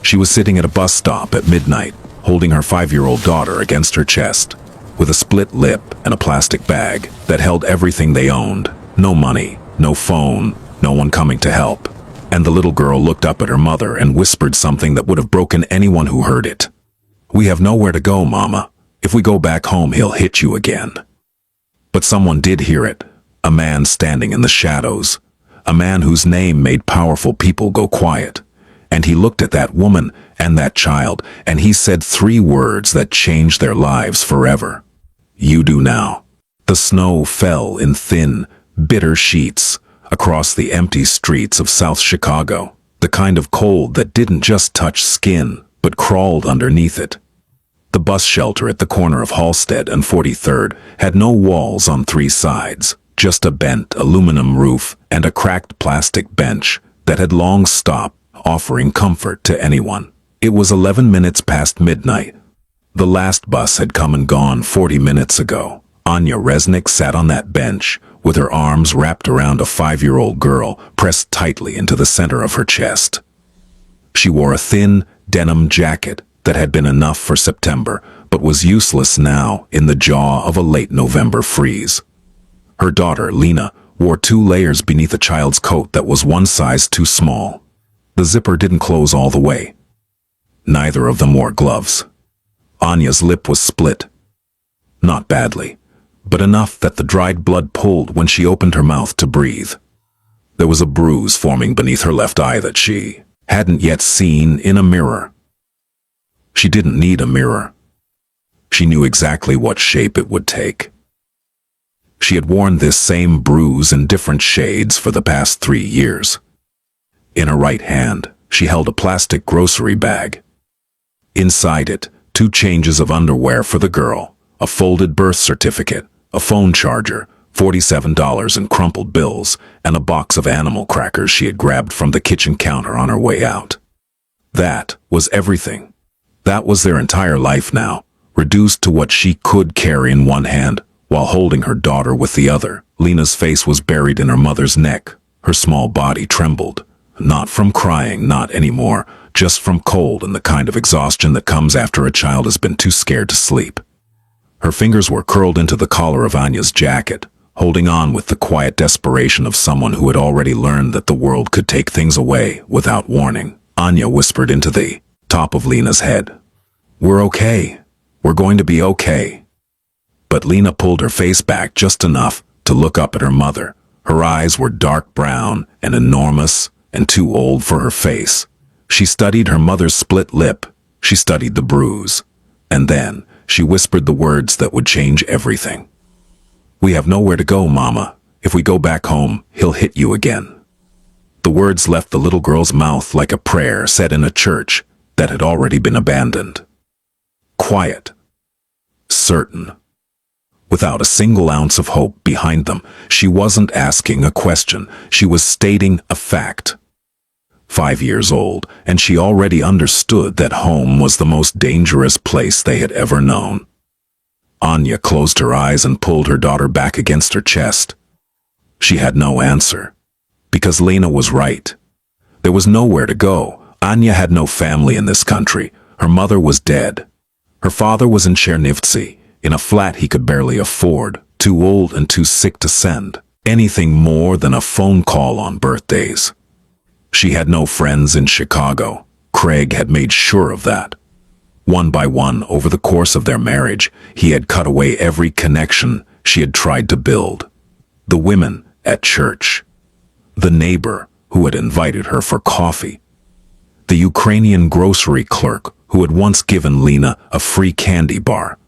She was sitting at a bus stop at midnight, holding her 5-year-old daughter against her chest, with a split lip and a plastic bag that held everything they owned. No money, no phone, no one coming to help. And the little girl looked up at her mother and whispered something that would have broken anyone who heard it. "We have nowhere to go, Mama. If we go back home, he'll hit you again." But someone did hear it. A man standing in the shadows. A man whose name made powerful people go quiet. And he looked at that woman and that child, and he said 3 words that changed their lives forever. "You do now." The snow fell in thin, bitter sheets across the empty streets of South Chicago, the kind of cold that didn't just touch skin, but crawled underneath it. The bus shelter at the corner of Halsted and 43rd had no walls on 3 sides, just a bent aluminum roof and a cracked plastic bench that had long stopped offering comfort to anyone. It was 11 minutes past midnight. The last bus had come and gone 40 minutes ago. Anya Resnick sat on that bench, with her arms wrapped around a 5-year-old girl pressed tightly into the center of her chest. She wore a thin, denim jacket that had been enough for September, but was useless now in the jaw of a late November freeze. Her daughter, Lena, wore 2 layers beneath a child's coat that was 1 size too small. The zipper didn't close all the way. Neither of them wore gloves. Anya's lip was split. Not badly, but enough that the dried blood pulled when she opened her mouth to breathe. There was a bruise forming beneath her left eye that she hadn't yet seen in a mirror. She didn't need a mirror. She knew exactly what shape it would take. She had worn this same bruise in different shades for the past 3 years. In her right hand, she held a plastic grocery bag. Inside it, 2 changes of underwear for the girl, a folded birth certificate, a phone charger, $47 in crumpled bills, and a box of animal crackers she had grabbed from the kitchen counter on her way out. That was everything. That was their entire life now, reduced to what she could carry in one hand, while holding her daughter with the other. Lena's face was buried in her mother's neck. Her small body trembled. Not from crying, not anymore, just from cold and the kind of exhaustion that comes after a child has been too scared to sleep. Her fingers were curled into the collar of Anya's jacket, holding on with the quiet desperation of someone who had already learned that the world could take things away without warning. Anya whispered into the top of Lena's head, "We're okay. We're going to be okay." But Lena pulled her face back just enough to look up at her mother. Her eyes were dark brown and enormous and too old for her face. She studied her mother's split lip. She studied the bruise. And then she whispered the words that would change everything. "We have nowhere to go, Mama. If we go back home, he'll hit you again." The words left the little girl's mouth like a prayer said in a church that had already been abandoned. Quiet. Certain. Without a single ounce of hope behind them. She wasn't asking a question. She was stating a fact. 5 years old, and she already understood that home was the most dangerous place they had ever known. Anya closed her eyes and pulled her daughter back against her chest. She had no answer. Because Lena was right. There was nowhere to go. Anya had no family in this country. Her mother was dead. Her father was in Chernivtsi, in a flat he could barely afford, too old and too sick to send anything more than a phone call on birthdays. She had no friends in Chicago. Craig had made sure of that. One by one, over the course of their marriage, he had cut away every connection she had tried to build. The women at church. The neighbor who had invited her for coffee. The Ukrainian grocery clerk who had once given Lena a free candy bar.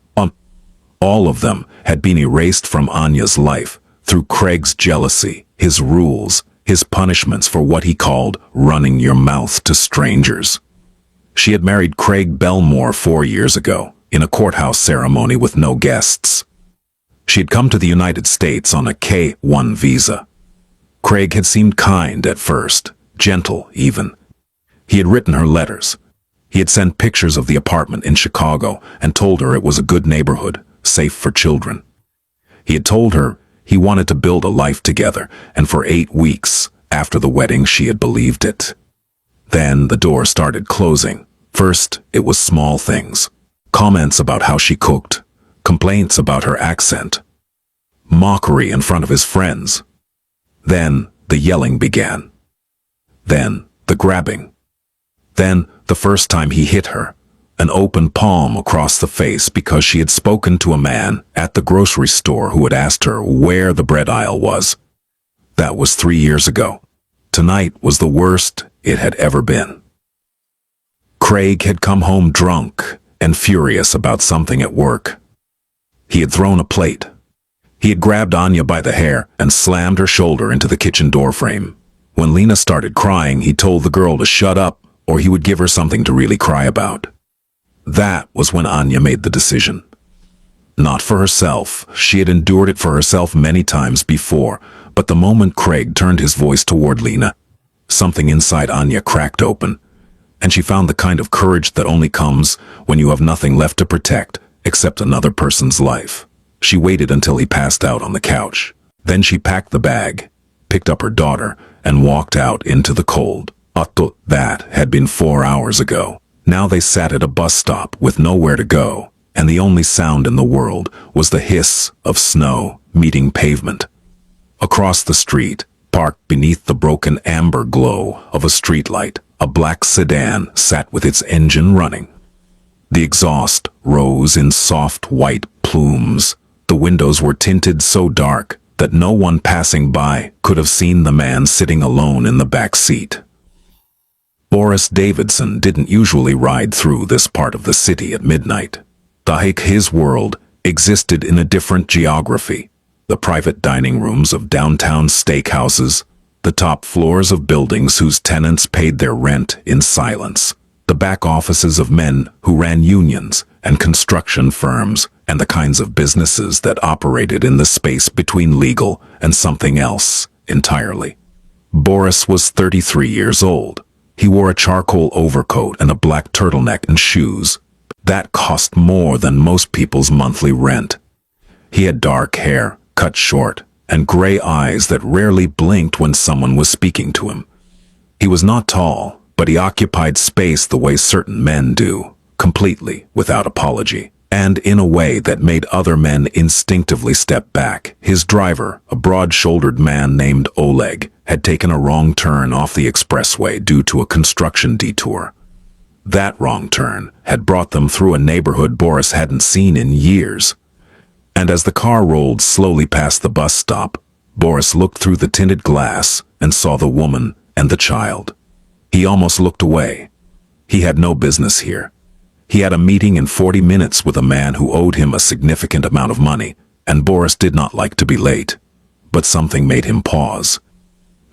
All of them had been erased from Anya's life through Craig's jealousy, his rules, his punishments for what he called running your mouth to strangers. She had married Craig Belmore 4 years ago, in a courthouse ceremony with no guests. She had come to the United States on a K-1 visa. Craig had seemed kind at first, gentle even. He had written her letters. He had sent pictures of the apartment in Chicago and told her it was a good neighborhood, safe for children. He had told her he wanted to build a life together, and for 8 weeks after the wedding she had believed it. Then the door started closing, First, it was small things. Comments about how she cooked, complaints about her accent, mockery in front of his friends. Then, the yelling began. Then, the grabbing. Then, the first time he hit her, an open palm across the face because she had spoken to a man at the grocery store who had asked her where the bread aisle was. That was 3 years ago. Tonight was the worst it had ever been. Craig had come home drunk and furious about something at work. He had thrown a plate. He had grabbed Anya by the hair and slammed her shoulder into the kitchen doorframe. When Lena started crying, he told the girl to shut up or he would give her something to really cry about. That was when Anya made the decision. Not for herself. She had endured it for herself many times before, but the moment Craig turned his voice toward Lena, something inside Anya cracked open, and she found the kind of courage that only comes when you have nothing left to protect except another person's life. She waited until he passed out on the couch. Then she packed the bag, picked up her daughter, and walked out into the cold. That had been 4 hours ago. Now they sat at a bus stop with nowhere to go, and the only sound in the world was the hiss of snow meeting pavement. Across the street, parked beneath the broken amber glow of a streetlight, a black sedan sat with its engine running. The exhaust rose in soft white plumes. The windows were tinted so dark that no one passing by could have seen the man sitting alone in the back seat. Boris Davidson didn't usually ride through this part of the city at midnight. His world existed in a different geography. The private dining rooms of downtown steakhouses, the top floors of buildings whose tenants paid their rent in silence, the back offices of men who ran unions and construction firms, and the kinds of businesses that operated in the space between legal and something else entirely. Boris was 33 years old. He wore a charcoal overcoat and a black turtleneck and shoes. That cost more than most people's monthly rent. He had dark hair, cut short, and gray eyes that rarely blinked when someone was speaking to him. He was not tall, but he occupied space the way certain men do, completely, without apology, and in a way that made other men instinctively step back. His driver, a broad-shouldered man named Oleg, had taken a wrong turn off the expressway due to a construction detour. That wrong turn had brought them through a neighborhood Boris hadn't seen in years. And as the car rolled slowly past the bus stop, Boris looked through the tinted glass and saw the woman and the child. He almost looked away. He had no business here. He had a meeting in 40 minutes with a man who owed him a significant amount of money, and Boris did not like to be late. But something made him pause.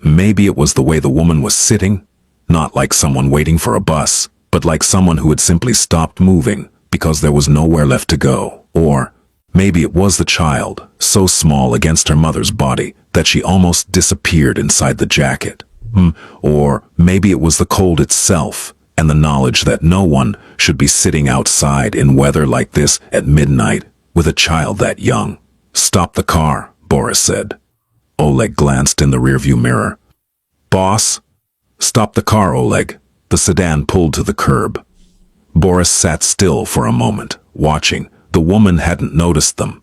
Maybe it was the way the woman was sitting, not like someone waiting for a bus, but like someone who had simply stopped moving because there was nowhere left to go. Or maybe it was the child, so small against her mother's body that she almost disappeared inside the jacket. Or maybe it was the cold itself, and the knowledge that no one should be sitting outside in weather like this at midnight with a child that young. "Stop the car," Boris said. Oleg glanced in the rearview mirror. "Boss?" "Stop the car, Oleg." The sedan pulled to the curb. Boris sat still for a moment, watching. The woman hadn't noticed them.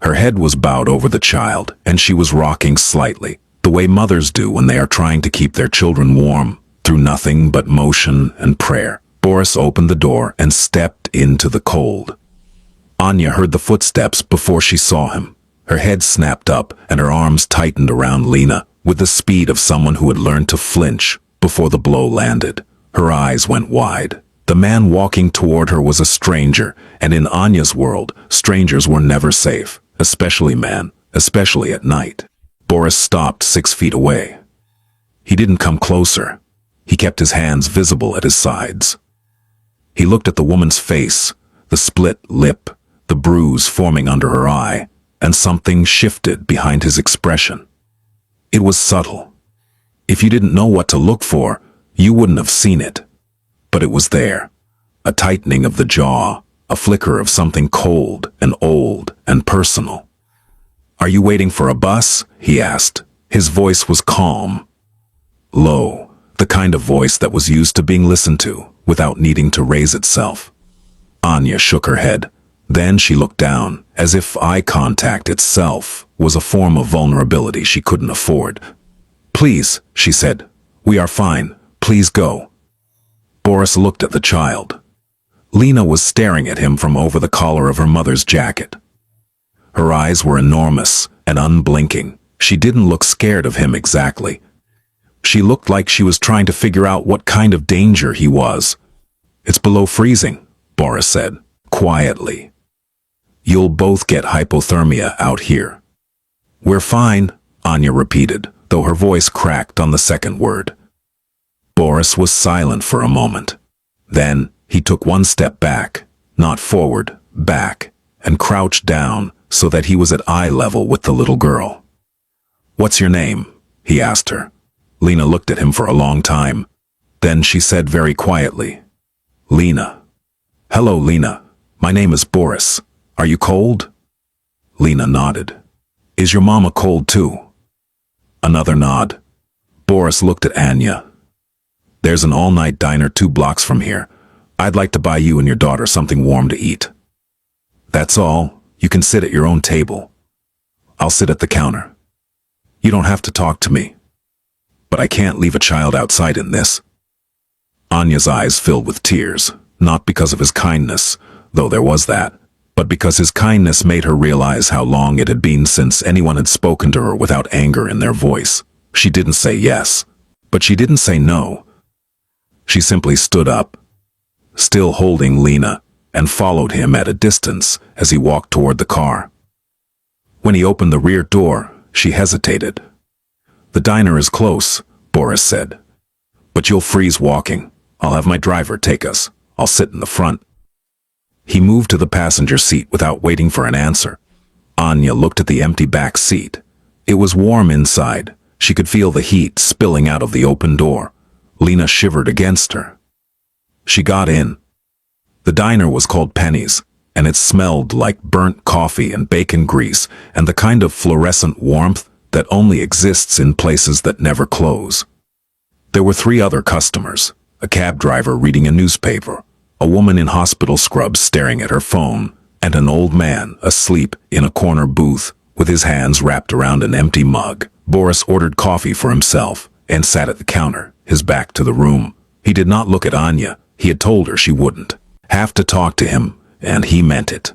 Her head was bowed over the child, and she was rocking slightly, the way mothers do when they are trying to keep their children warm, through nothing but motion and prayer. Boris opened the door and stepped into the cold. Anya heard the footsteps before she saw him. Her head snapped up and her arms tightened around Lena with the speed of someone who had learned to flinch before the blow landed. Her eyes went wide. The man walking toward her was a stranger, and in Anya's world, strangers were never safe, especially men, especially at night. Boris stopped 6 feet away. He didn't come closer. He kept his hands visible at his sides. He looked at the woman's face, the split lip, the bruise forming under her eye, and something shifted behind his expression. It was subtle. If you didn't know what to look for, you wouldn't have seen it. But it was there. A tightening of the jaw, a flicker of something cold and old and personal. "Are you waiting for a bus?" he asked. His voice was calm, low, the kind of voice that was used to being listened to, without needing to raise itself. Anya shook her head. Then she looked down, as if eye contact itself was a form of vulnerability she couldn't afford. "Please," she said. "We are fine. Please go." Boris looked at the child. Lena was staring at him from over the collar of her mother's jacket. Her eyes were enormous and unblinking. She didn't look scared of him exactly. She looked like she was trying to figure out what kind of danger he was. "It's below freezing," Boris said, quietly. "You'll both get hypothermia out here." "We're fine," Anya repeated, though her voice cracked on the second word. Boris was silent for a moment. Then he took one step back, not forward, back, and crouched down so that he was at eye level with the little girl. "What's your name?" he asked her. Lena looked at him for a long time. Then she said very quietly, "Lena." "Hello, Lena. My name is Boris. Are you cold?" Lena nodded. "Is your mama cold too?" Another nod. Boris looked at Anya. "There's an all-night diner 2 blocks from here. I'd like to buy you and your daughter something warm to eat." "That's all. You can sit at your own table. I'll sit at the counter. You don't have to talk to me. But I can't leave a child outside in this." Anya's eyes filled with tears, not because of his kindness, though there was that, but because his kindness made her realize how long it had been since anyone had spoken to her without anger in their voice. She didn't say yes, but she didn't say no. She simply stood up, still holding Lena, and followed him at a distance as he walked toward the car. When he opened the rear door, she hesitated. "The diner is close," Boris said. "But you'll freeze walking. I'll have my driver take us. I'll sit in the front." He moved to the passenger seat without waiting for an answer. Anya looked at the empty back seat. It was warm inside. She could feel the heat spilling out of the open door. Lena shivered against her. She got in. The diner was called Penny's, and it smelled like burnt coffee and bacon grease and the kind of fluorescent warmth that only exists in places that never close. There were 3 other customers, a cab driver reading a newspaper, a woman in hospital scrubs staring at her phone, and an old man asleep in a corner booth with his hands wrapped around an empty mug. Boris ordered coffee for himself and sat at the counter, his back to the room. He did not look at Anya. He had told her she wouldn't have to talk to him, and he meant it.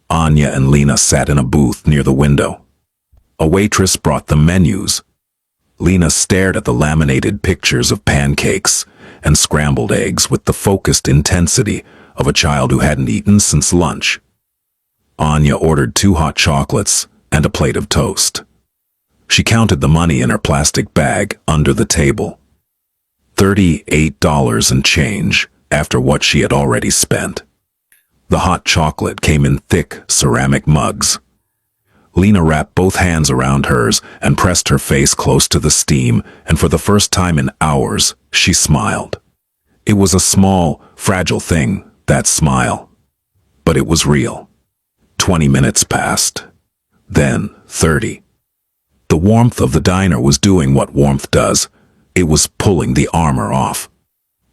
Anya and Lena sat in a booth near the window. A waitress brought them menus. Lena stared at the laminated pictures of pancakes and scrambled eggs with the focused intensity of a child who hadn't eaten since lunch. Anya ordered 2 hot chocolates and a plate of toast. She counted the money in her plastic bag under the table. $38 and change after what she had already spent. The hot chocolate came in thick ceramic mugs. Lena wrapped both hands around hers and pressed her face close to the steam, and for the first time in hours, she smiled. It was a small, fragile thing, that smile. But it was real. 20 minutes passed. Then 30. The warmth of the diner was doing what warmth does. It was pulling the armor off.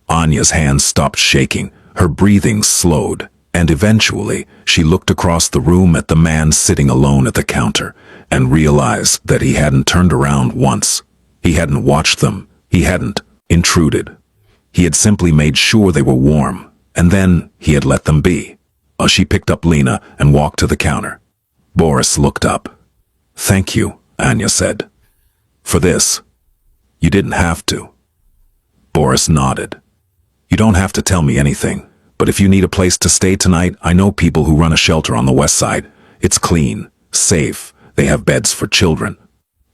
Anya's hands stopped shaking, her breathing slowed, and eventually she looked across the room at the man sitting alone at the counter and realized that he hadn't turned around once. He hadn't watched them. He hadn't intruded. He had simply made sure they were warm, and then he had let them be. She picked up Lena and walked to the counter. Boris looked up. "Thank you," Anya said. "For this. You didn't have to." Boris nodded. "You don't have to tell me anything, but if you need a place to stay tonight, I know people who run a shelter on the west side. It's clean, safe, they have beds for children."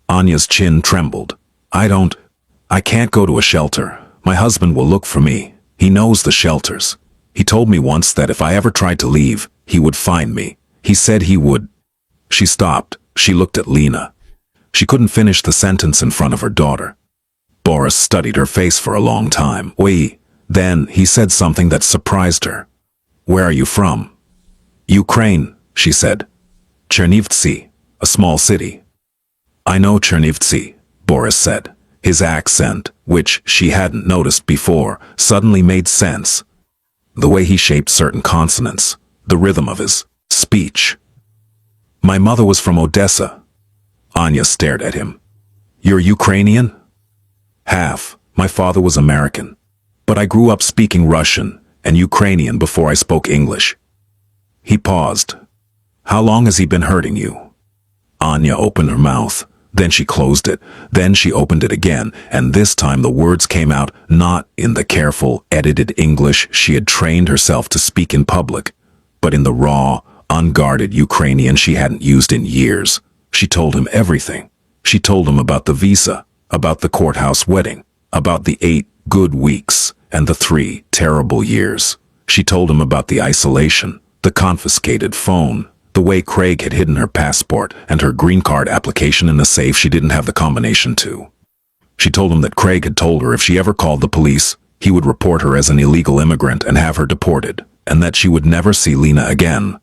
Anya's chin trembled. I can't go to a shelter. My husband will look for me. He knows the shelters. He told me once that if I ever tried to leave, he would find me. He said he would." She stopped. She looked at Lena. She couldn't finish the sentence in front of her daughter. Boris studied her face for a long time. Then he said something that surprised her. "Where are you from?" "Ukraine," she said. "Chernivtsi, a small city." "I know Chernivtsi," Boris said, his accent which she hadn't noticed before, suddenly made sense. The way he shaped certain consonants, the rhythm of his speech. My mother was from Odessa. Anya stared at him. You're Ukrainian? Half. My father was American. But I grew up speaking Russian and Ukrainian before I spoke English. He paused. How long has he been hurting you? Anya opened her mouth. Then she closed it. Then she opened it again, and this time the words came out not in the careful, edited English she had trained herself to speak in public, but in the raw, unguarded Ukrainian she hadn't used in years. She told him everything. She told him about the visa, about the courthouse wedding, about the 8 good weeks and the 3 terrible years. She told him about the isolation, the confiscated phone, the way Craig had hidden her passport and her green card application in a safe she didn't have the combination to. She told him that Craig had told her if she ever called the police, he would report her as an illegal immigrant and have her deported, and that she would never see Lena again,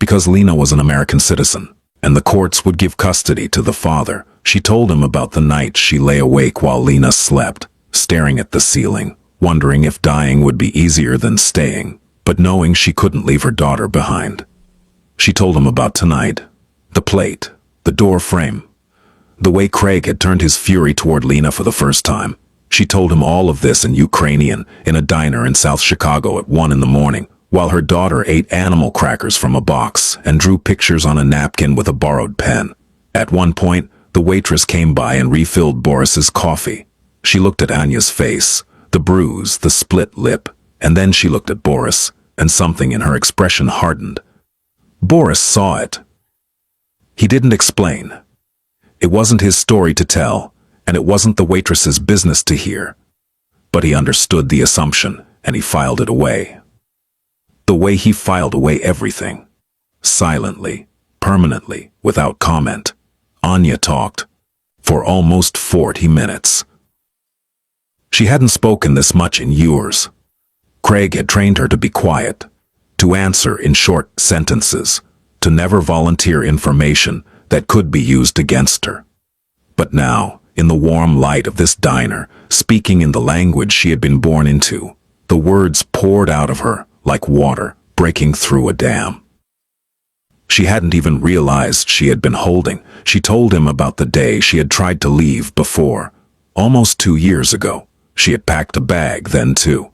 because Lena was an American citizen, and the courts would give custody to the father. She told him about the night she lay awake while Lena slept, staring at the ceiling, wondering if dying would be easier than staying, but knowing she couldn't leave her daughter behind. She told him about tonight, the plate, the door frame, the way Craig had turned his fury toward Lena for the first time. She told him all of this in Ukrainian, in a diner in South Chicago at 1 in the morning, while her daughter ate animal crackers from a box and drew pictures on a napkin with a borrowed pen. At one point, the waitress came by and refilled Boris's coffee. She looked at Anya's face, the bruise, the split lip, and then she looked at Boris, and something in her expression hardened. Boris saw it. He didn't explain. It wasn't his story to tell, and it wasn't the waitress's business to hear. But he understood the assumption, and he filed it away. The way he filed away everything. Silently, permanently, without comment. Anya talked. For almost 40 minutes. She hadn't spoken this much in years. Craig had trained her to be quiet, to answer in short sentences, to never volunteer information that could be used against her. But now, in the warm light of this diner, speaking in the language she had been born into, the words poured out of her like water breaking through a dam. She hadn't even realized she had been holding. She told him about the day she had tried to leave before. Almost 2 years ago. She had packed a bag then too.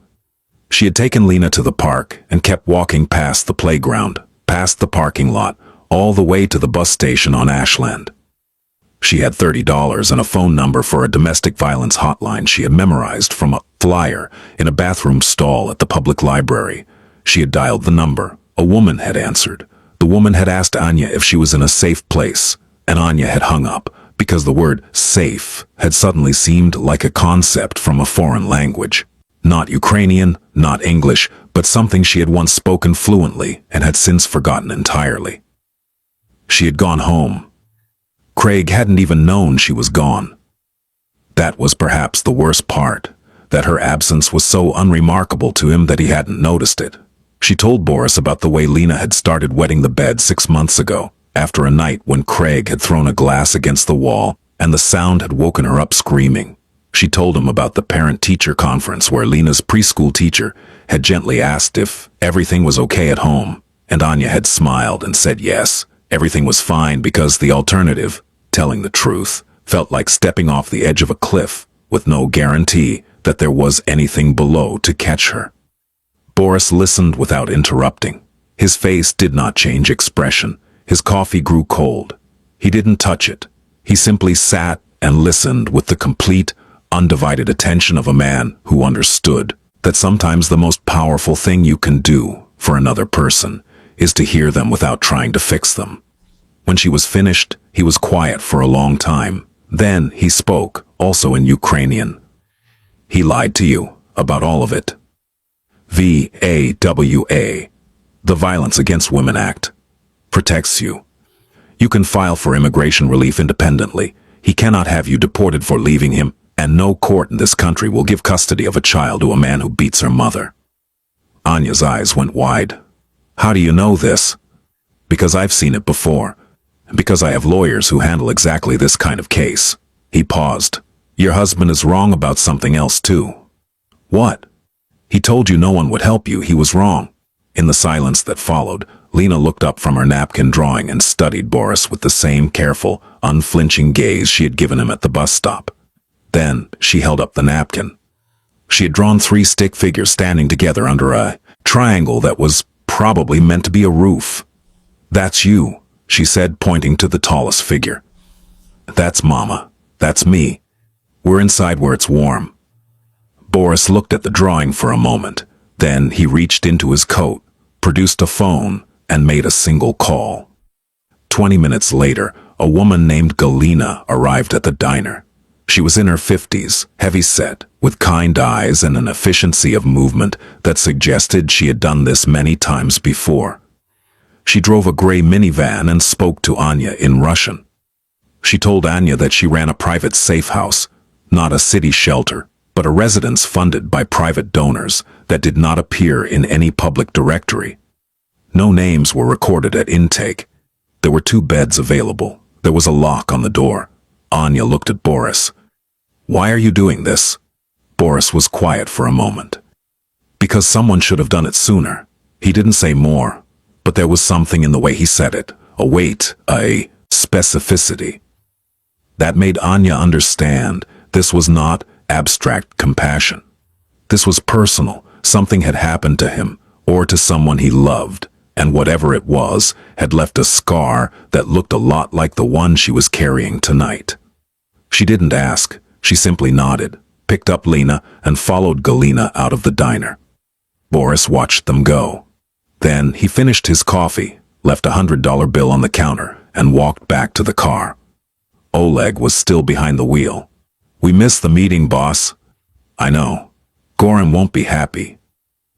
She had taken Lena to the park and kept walking past the playground, past the parking lot, all the way to the bus station on Ashland. She had $30 and a phone number for a domestic violence hotline she had memorized from a flyer in a bathroom stall at the public library. She had dialed the number. A woman had answered. The woman had asked Anya if she was in a safe place, and Anya had hung up because the word safe had suddenly seemed like a concept from a foreign language. Not Ukrainian, not English, but something she had once spoken fluently and had since forgotten entirely. She had gone home. Craig hadn't even known she was gone. That was perhaps the worst part, that her absence was so unremarkable to him that he hadn't noticed it. She told Boris about the way Lena had started wetting the bed 6 months ago, after a night when Craig had thrown a glass against the wall, and the sound had woken her up screaming. She told him about the parent-teacher conference where Lena's preschool teacher had gently asked if everything was okay at home, and Anya had smiled and said yes, everything was fine because the alternative, telling the truth, felt like stepping off the edge of a cliff with no guarantee that there was anything below to catch her. Boris listened without interrupting. His face did not change expression. His coffee grew cold. He didn't touch it. He simply sat and listened with the complete, undivided attention of a man who understood that sometimes the most powerful thing you can do for another person is to hear them without trying to fix them. When she was finished, he was quiet for a long time. Then he spoke, also in Ukrainian. He lied to you about all of it. VAWA, the Violence Against Women Act, protects you. You can file for immigration relief independently. He cannot have you deported for leaving him, and no court in this country will give custody of a child to a man who beats her mother. Anya's eyes went wide. How do you know this? Because I've seen it before, and because I have lawyers who handle exactly this kind of case. He paused. Your husband is wrong about something else too. What? He told you no one would help you. He was wrong. In the silence that followed, Lena looked up from her napkin drawing and studied Boris with the same careful, unflinching gaze she had given him at the bus stop. Then she held up the napkin. She had drawn 3 stick figures standing together under a triangle that was probably meant to be a roof. That's you, she said, pointing to the tallest figure. That's Mama. That's me. We're inside where it's warm. Boris looked at the drawing for a moment. Then he reached into his coat, produced a phone, and made a single call. 20 minutes later, a woman named Galina arrived at the diner. She was in her 50s, heavy-set, with kind eyes and an efficiency of movement that suggested she had done this many times before. She drove a gray minivan and spoke to Anya in Russian. She told Anya that she ran a private safe house, not a city shelter, but a residence funded by private donors that did not appear in any public directory. No names were recorded at intake. There were 2 beds available. There was a lock on the door. Anya looked at Boris. Why are you doing this? Boris was quiet for a moment. Because someone should have done it sooner. He didn't say more, but there was something in the way he said it, a weight, a specificity. That made Anya understand this was not abstract compassion. This was personal. Something had happened to him, or to someone he loved, and whatever it was had left a scar that looked a lot like the one she was carrying tonight. She didn't ask. She simply nodded, picked up Lena, and followed Galina out of the diner. Boris watched them go. Then he finished his coffee, left a $100 bill on the counter, and walked back to the car. Oleg was still behind the wheel. We missed the meeting, boss. I know. Goran won't be happy.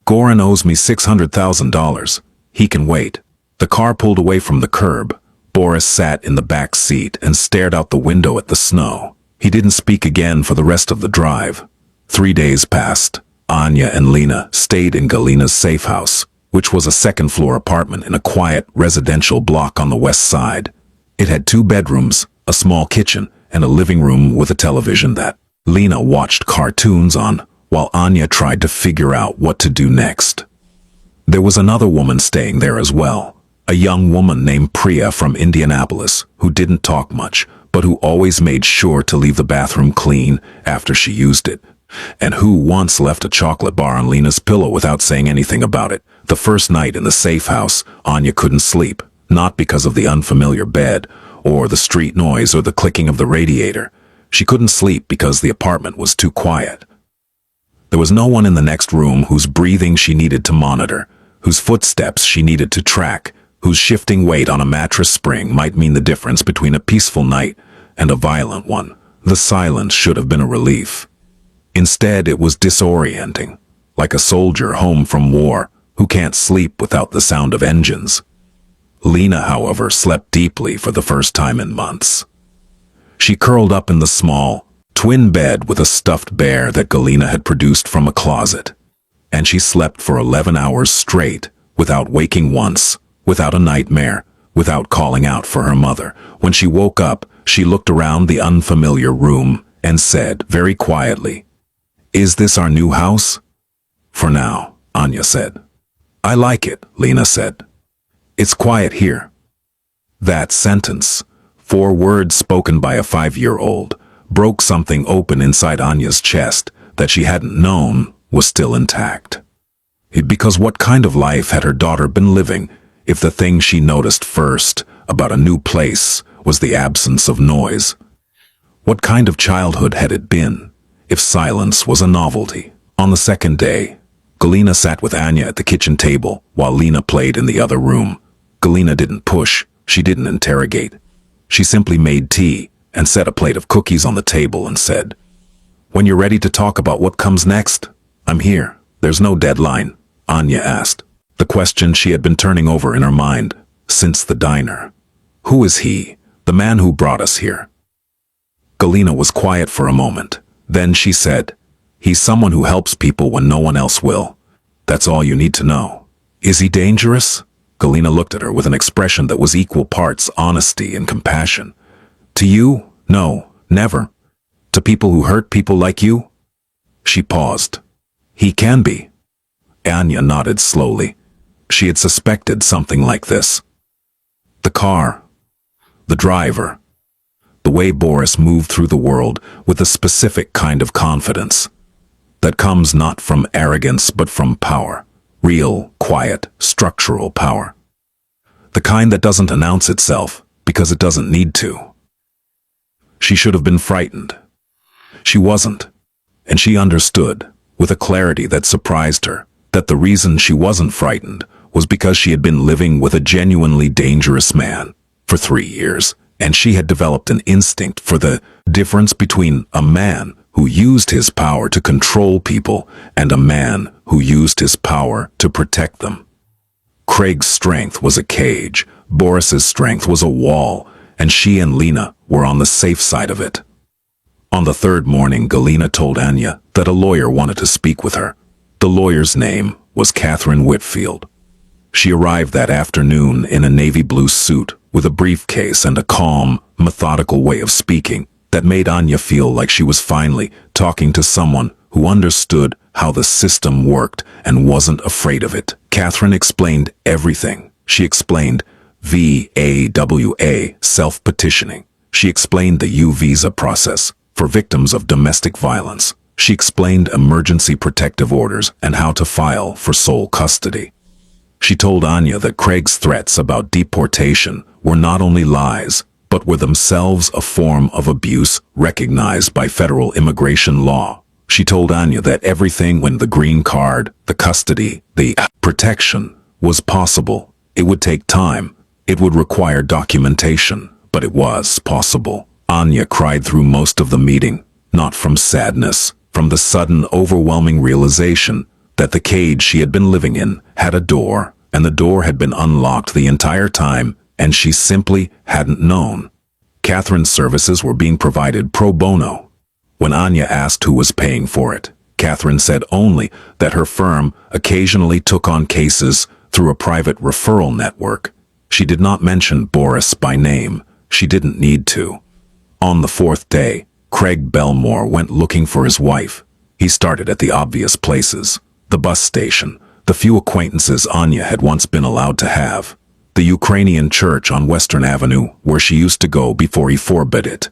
Goran owes me $600,000. He can wait. The car pulled away from the curb. Boris sat in the back seat and stared out the window at the snow. He didn't speak again for the rest of the drive. 3 days passed. Anya and Lena stayed in Galina's safe house, which was a second-floor apartment in a quiet residential block on the west side. It had 2 bedrooms, a small kitchen, and a living room with a television that Lena watched cartoons on, while Anya tried to figure out what to do next. There was another woman staying there as well, a young woman named Priya from Indianapolis, who didn't talk much, but who always made sure to leave the bathroom clean after she used it, and who once left a chocolate bar on Lena's pillow without saying anything about it. The first night in the safe house, Anya couldn't sleep, not because of the unfamiliar bed, or the street noise or the clicking of the radiator. She couldn't sleep because the apartment was too quiet. There was no one in the next room whose breathing she needed to monitor, whose footsteps she needed to track, whose shifting weight on a mattress spring might mean the difference between a peaceful night and a violent one. The silence should have been a relief. Instead, it was disorienting, like a soldier home from war who can't sleep without the sound of engines. Lena, however, slept deeply for the first time in months. She curled up in the small, twin bed with a stuffed bear that Galina had produced from a closet, and she slept for 11 hours straight, without waking once, without a nightmare, without calling out for her mother. When she woke up, she looked around the unfamiliar room and said very quietly, "Is this our new house?" "For now," Anya said. "I like it," Lena said. "It's quiet here." That sentence, 4 words spoken by a 5-year-old, broke something open inside Anya's chest that she hadn't known was still intact. Because what kind of life had her daughter been living if the thing she noticed first about a new place was the absence of noise? What kind of childhood had it been if silence was a novelty? On the second day, Galina sat with Anya at the kitchen table while Lena played in the other room. Galina didn't push, she didn't interrogate. She simply made tea and set a plate of cookies on the table and said, "When you're ready to talk about what comes next, I'm here." "There's no deadline?" Anya asked, the question she had been turning over in her mind since the diner. "Who is he, the man who brought us here?" Galina was quiet for a moment. Then she said, "He's someone who helps people when no one else will. That's all you need to know." "Is he dangerous?" Galina looked at her with an expression that was equal parts honesty and compassion. "To you? No, never. To people who hurt people like you? She paused. He can be. Anya nodded slowly. She had suspected something like this. The car. The driver. The way Boris moved through the world with a specific kind of confidence that comes not from arrogance but from power. Real, quiet, structural power. The kind that doesn't announce itself because it doesn't need to. She should have been frightened. She wasn't. And she understood, with a clarity that surprised her, that the reason she wasn't frightened was because she had been living with a genuinely dangerous man for 3 years, and she had developed an instinct for the difference between a man who used his power to control people and a man who used his power to protect them. Craig's strength was a cage, Boris's strength was a wall, and she and Lena were on the safe side of it. On the third morning, Galina told Anya that a lawyer wanted to speak with her. The lawyer's name was Catherine Whitfield. She arrived that afternoon in a navy blue suit with a briefcase and a calm, methodical way of speaking that made Anya feel like she was finally talking to someone who understood how the system worked and wasn't afraid of it. Catherine explained everything. She explained VAWA, self-petitioning. She explained the U-visa process for victims of domestic violence. She explained emergency protective orders and how to file for sole custody. She told Anya that Craig's threats about deportation were not only lies, but were themselves a form of abuse recognized by federal immigration law. She told Anya that everything when the green card, the custody, the protection was possible. It would take time. It would require documentation, but it was possible. Anya cried through most of the meeting, not from sadness, from the sudden overwhelming realization that the cage she had been living in had a door, and the door had been unlocked the entire time, and she simply hadn't known. Catherine's services were being provided pro bono. When Anya asked who was paying for it, Catherine said only that her firm occasionally took on cases through a private referral network. She did not mention Boris by name. She didn't need to. On the fourth day, Craig Belmore went looking for his wife. He started at the obvious places: the bus station, the few acquaintances Anya had once been allowed to have, the Ukrainian church on Western Avenue where she used to go before he forbid it.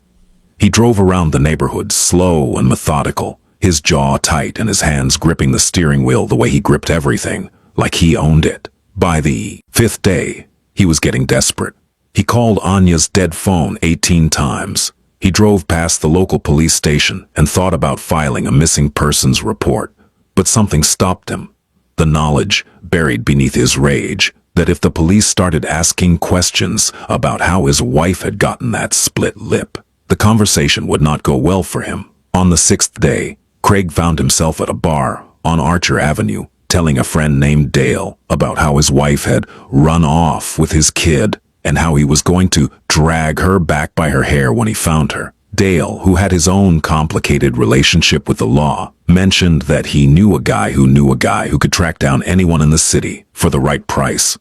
He drove around the neighborhood slow and methodical, his jaw tight and his hands gripping the steering wheel the way he gripped everything, like he owned it. By the fifth day, he was getting desperate. He called Anya's dead phone 18 times. He drove past the local police station and thought about filing a missing persons report, but something stopped him. The knowledge, buried beneath his rage, that if the police started asking questions about how his wife had gotten that split lip, the conversation would not go well for him. On the sixth day, Craig found himself at a bar on Archer Avenue, telling a friend named Dale about how his wife had run off with his kid and how he was going to drag her back by her hair when he found her. Dale, who had his own complicated relationship with the law, mentioned that he knew a guy who could track down anyone in the city for the right price.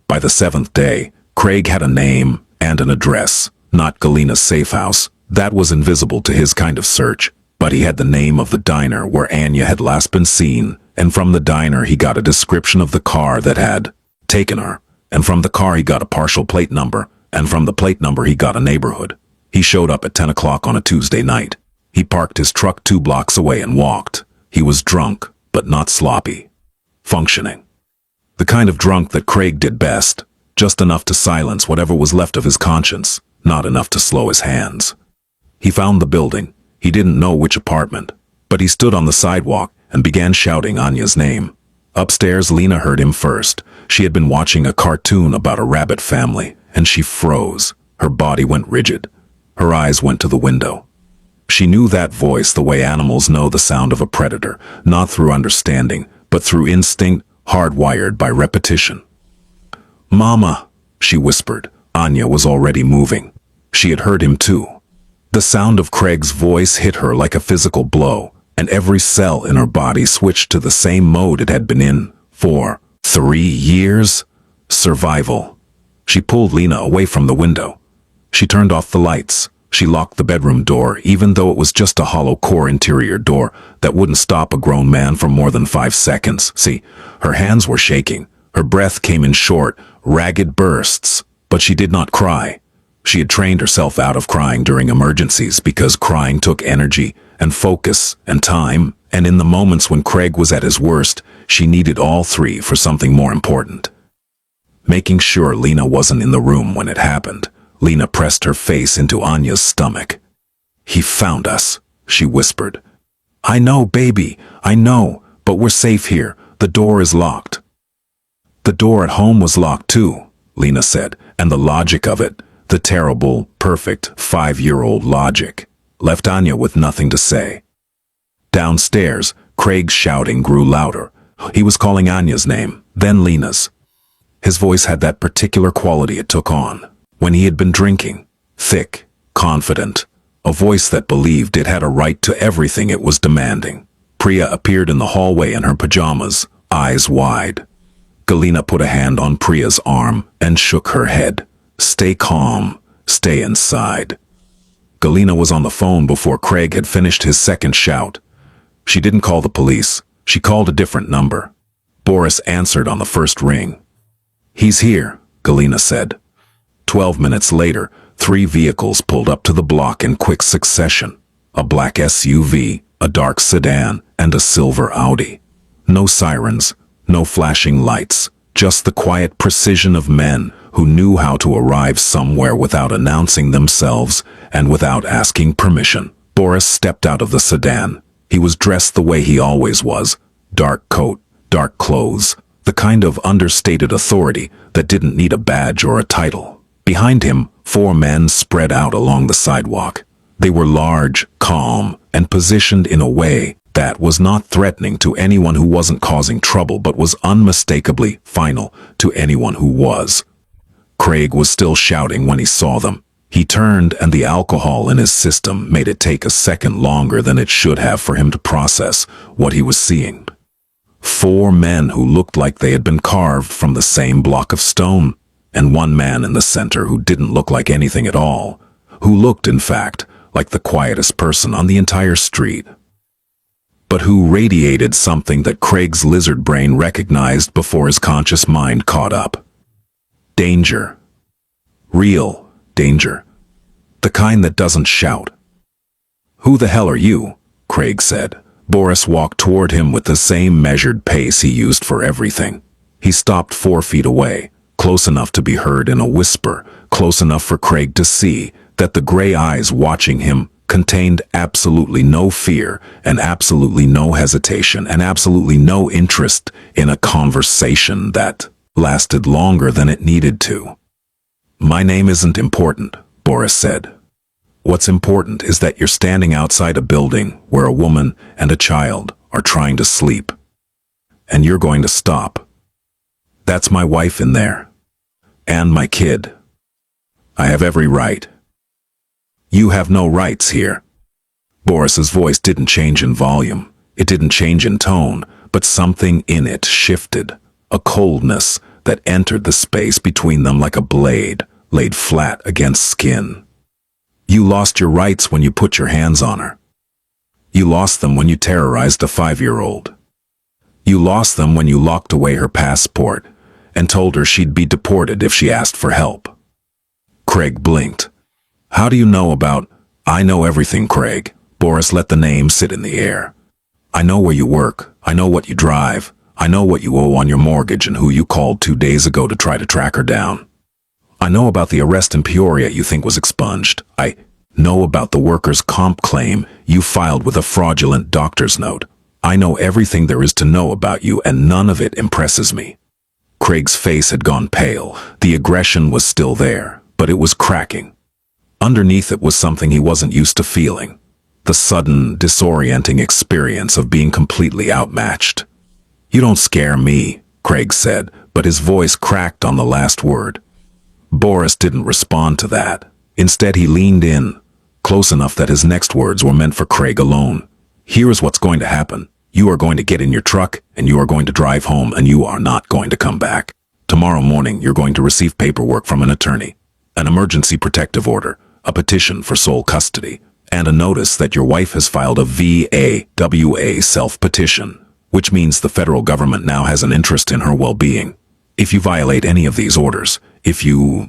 By the seventh day, Craig had a name and an address, not Galina's safe house. That was invisible to his kind of search, but he had the name of the diner where Anya had last been seen, and from the diner he got a description of the car that had taken her, and from the car he got a partial plate number, and from the plate number he got a neighborhood. He showed up at 10 o'clock on a Tuesday night. He parked his truck 2 blocks away and walked. He was drunk, but not sloppy. Functioning. The kind of drunk that Craig did best, just enough to silence whatever was left of his conscience, not enough to slow his hands. He found the building. He didn't know which apartment, but he stood on the sidewalk and began shouting Anya's name. Upstairs, Lena heard him first. She had been watching a cartoon about a rabbit family, and she froze. Her body went rigid. Her eyes went to the window. She knew that voice the way animals know the sound of a predator, not through understanding, but through instinct, hardwired by repetition. "Mama," she whispered. Anya was already moving. She had heard him too. The sound of Craig's voice hit her like a physical blow, and every cell in her body switched to the same mode it had been in for 3 years. Survival. She pulled Lena away from the window. She turned off the lights. She locked the bedroom door, even though it was just a hollow core interior door that wouldn't stop a grown man for more than 5 seconds. See, her hands were shaking. Her breath came in short, ragged bursts, but she did not cry. She had trained herself out of crying during emergencies because crying took energy and focus and time, and in the moments when Craig was at his worst, she needed all three for something more important. Making sure Lena wasn't in the room when it happened, Lena pressed her face into Anya's stomach. "He found us," she whispered. "I know, baby, I know, but we're safe here. The door is locked." "The door at home was locked too," Lena said, and the logic of it, the terrible, perfect 5-year-old logic, left Anya with nothing to say. Downstairs, Craig's shouting grew louder. He was calling Anya's name, then Lena's. His voice had that particular quality it took on when he had been drinking. Thick, confident, a voice that believed it had a right to everything it was demanding. Priya appeared in the hallway in her pajamas, eyes wide. Galina put a hand on Priya's arm and shook her head. "Stay calm. Stay inside." Galina was on the phone before Craig had finished his second shout. She didn't call the police. She called a different number. Boris answered on the first ring. "He's here," Galina said. 12 minutes later, 3 vehicles pulled up to the block in quick succession. A black SUV, a dark sedan, and a silver Audi. No sirens, no flashing lights, just the quiet precision of men who knew how to arrive somewhere without announcing themselves and without asking permission. Boris stepped out of the sedan. He was dressed the way he always was. Dark coat, dark clothes, the kind of understated authority that didn't need a badge or a title. Behind him, 4 men spread out along the sidewalk. They were large, calm, and positioned in a way that was not threatening to anyone who wasn't causing trouble but was unmistakably final to anyone who was. Craig was still shouting when he saw them. He turned, and the alcohol in his system made it take a second longer than it should have for him to process what he was seeing. 4 men who looked like they had been carved from the same block of stone, and 1 man in the center who didn't look like anything at all, who looked, in fact, like the quietest person on the entire street, but who radiated something that Craig's lizard brain recognized before his conscious mind caught up. Danger. Real danger. The kind that doesn't shout. "Who the hell are you?" Craig said. Boris walked toward him with the same measured pace he used for everything. He stopped 4 feet away, close enough to be heard in a whisper, close enough for Craig to see that the gray eyes watching him contained absolutely no fear and absolutely no hesitation and absolutely no interest in a conversation that lasted longer than it needed to. "My name isn't important," Boris said. "What's important is that you're standing outside a building where a woman and a child are trying to sleep. And you're going to stop. That's my wife in there. And my kid. I have every right. You have no rights here." Boris's voice didn't change in volume. It didn't change in tone, but something in it shifted. A coldness that entered the space between them like a blade laid flat against skin. "You lost your rights when you put your hands on her. You lost them when you terrorized a 5-year-old. You lost them when you locked away her passport and told her she'd be deported if she asked for help." Craig blinked. "How do you know about—" "I know everything, Craig." Boris let the name sit in the air. "I know where you work. I know what you drive. I know what you owe on your mortgage and who you called 2 days ago to try to track her down. I know about the arrest in Peoria you think was expunged. I know about the workers' comp claim you filed with a fraudulent doctor's note. I know everything there is to know about you, and none of it impresses me." Craig's face had gone pale. The aggression was still there, but it was cracking. Underneath it was something he wasn't used to feeling. The sudden, disorienting experience of being completely outmatched. "You don't scare me," Craig said, but his voice cracked on the last word. Boris didn't respond to that. Instead, he leaned in, close enough that his next words were meant for Craig alone. "Here is what's going to happen. You are going to get in your truck, and you are going to drive home, and you are not going to come back. Tomorrow morning, you're going to receive paperwork from an attorney. An emergency protective order. a petition for sole custody, and a notice that your wife has filed a VAWA self-petition, which means the federal government now has an interest in her well-being. If you violate any of these orders, if you